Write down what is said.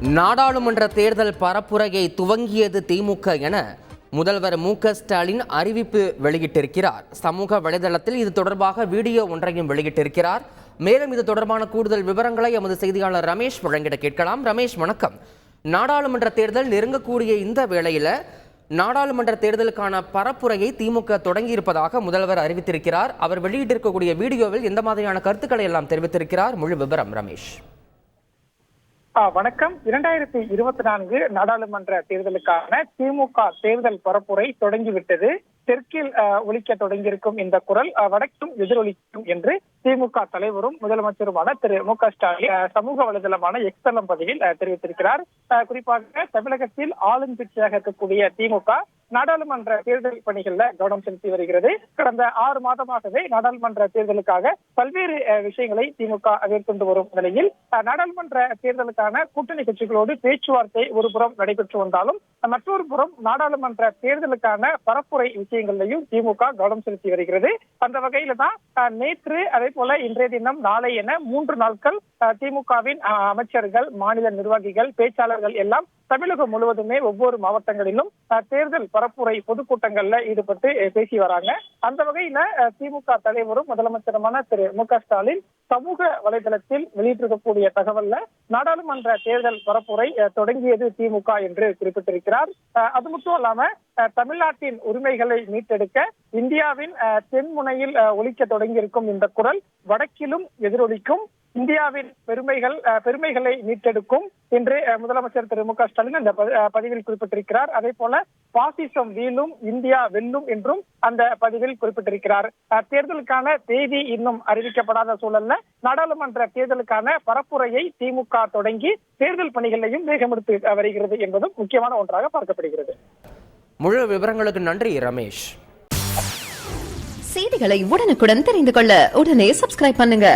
நாடாளுமன்ற தேர்தல் பரப்புரையை துவங்கியது திமுக என முதல்வர் மு.க.ஸ்டாலின் அறிவிப்பு வெளியிட்டிருக்கிறார். சமூக வலைதளத்தில் இது தொடர்பாக வீடியோ ஒன்றையும் வெளியிட்டிருக்கிறார். மேலும் இது தொடர்பான கூடுதல் விவரங்களை எமது செய்தியாளர் ரமேஷ் வழங்கிட கேட்கலாம். ரமேஷ், வணக்கம். நாடாளுமன்ற தேர்தல் நெருங்கக்கூடிய இந்த வேளையில நாடாளுமன்ற தேர்தலுக்கான பரப்புரையை திமுக தொடங்கியிருப்பதாக முதல்வர் அறிவித்திருக்கிறார். அவர் வெளியிட்டிருக்கக்கூடிய வீடியோவில் எந்த மாதிரியான கருத்துக்களை எல்லாம் தெரிவித்திருக்கிறார்? முழு விவரம் ரமேஷ். வணக்கம். 2024 நாடாளுமன்ற தேர்தலுக்கான திமுக தேர்தல் பரப்புரை தொடங்கிவிட்டது. தெற்கில் ஒலிக்க தொடங்கியிருக்கும் இந்த குரல் வடக்கும் எதிரொலிக்கும் என்று திமுக தலைவரும் முதலமைச்சருமான திரு மு.க.ஸ்டாலின் சமூக வலைதளமான எக்ஸ் தளம் பதிவில் தெரிவித்திருக்கிறார். குறிப்பாக தமிழகத்தில் ஆளும் கட்சியாக இருக்கக்கூடிய திமுக நாடாளுமன்ற தேர்தல் பணிகள்ல கவனம் செலுத்தி வருகிறது. கடந்த 6 மாதமாகவே நாடாளுமன்ற தேர்தலுக்காக பல்வேறு விஷயங்களை திமுக மேற்கொண்டு வரும் நிலையில் நாடாளுமன்ற தேர்தலுக்கான கூட்டணி கட்சிகளோடு பேச்சுவார்த்தை ஒரு புறம் நடைபெற்று வந்தாலும் மற்றொரு புறம் நாடாளுமன்ற தேர்தலுக்கான பரப்புரை விஷயங்களையும் திமுக கவனம் செலுத்தி வருகிறது. அந்த வகையில தான் நேற்று அதே போல இன்றைய தினம் நாளை என 3 நாட்கள் திமுகவின் அமைச்சர்கள், மாநில நிர்வாகிகள், பேச்சாளர்கள் எல்லாம் தமிழகம் முழுவதுமே ஒவ்வொரு மாவட்டங்களிலும் தேர்தல் பரப்புரை பொதுக்கூட்டங்கள்ல ஈடுபட்டு பேசி வராங்க. அந்த வகையில திமுக தலைவரும் முதலமைச்சருமான திரு மு.க.ஸ்டாலின் சமூக வலைதளத்தில் வெளியிட்டிருக்கக்கூடிய தகவல்ல நாடாளுமன்ற தேர்தல் பரப்புரை தொடங்கியது திமுக என்று குறிப்பிட்டிருக்கிறார். அது மட்டும் இல்லாம தமிழ்நாட்டின் உரிமைகளை மீட்டெடுக்க இந்தியாவின் தென்முனையில் ஒலிக்க தொடங்கியிருக்கும் இந்த குரல் வடக்கிலும் எதிரொலிக்கும், இந்தியாவின் பெருமைகளை மீட்டெடுக்கும் என்று முதலமைச்சர் திரு மு.க.ஸ்டாலின் அந்த பதிவில் குறிப்பிட்டிருக்கிறார். அதே போல பாசிசம் வீழும், இந்தியா வெல்லும் என்றும் அந்த பதிவில் குறிப்பிட்டிருக்கிறார். தேர்தலுக்கான தேதி இன்னும் அறிவிக்கப்படாத சூழல்ல நாடாளுமன்ற தேர்தலுக்கான பரப்புரையை திமுக தொடங்கி தேர்தல் பணிகளையும் வேகமெடுத்து வருகிறது என்பதும் முக்கியமான ஒன்றாக பார்க்கப்படுகிறது. முழு விவரங்களுக்கு நன்றி ரமேஷ். செய்திகளை உடனுக்குடன் தெரிந்து கொள்ள உடனே சப்ஸ்கிரைப் பண்ணுங்க.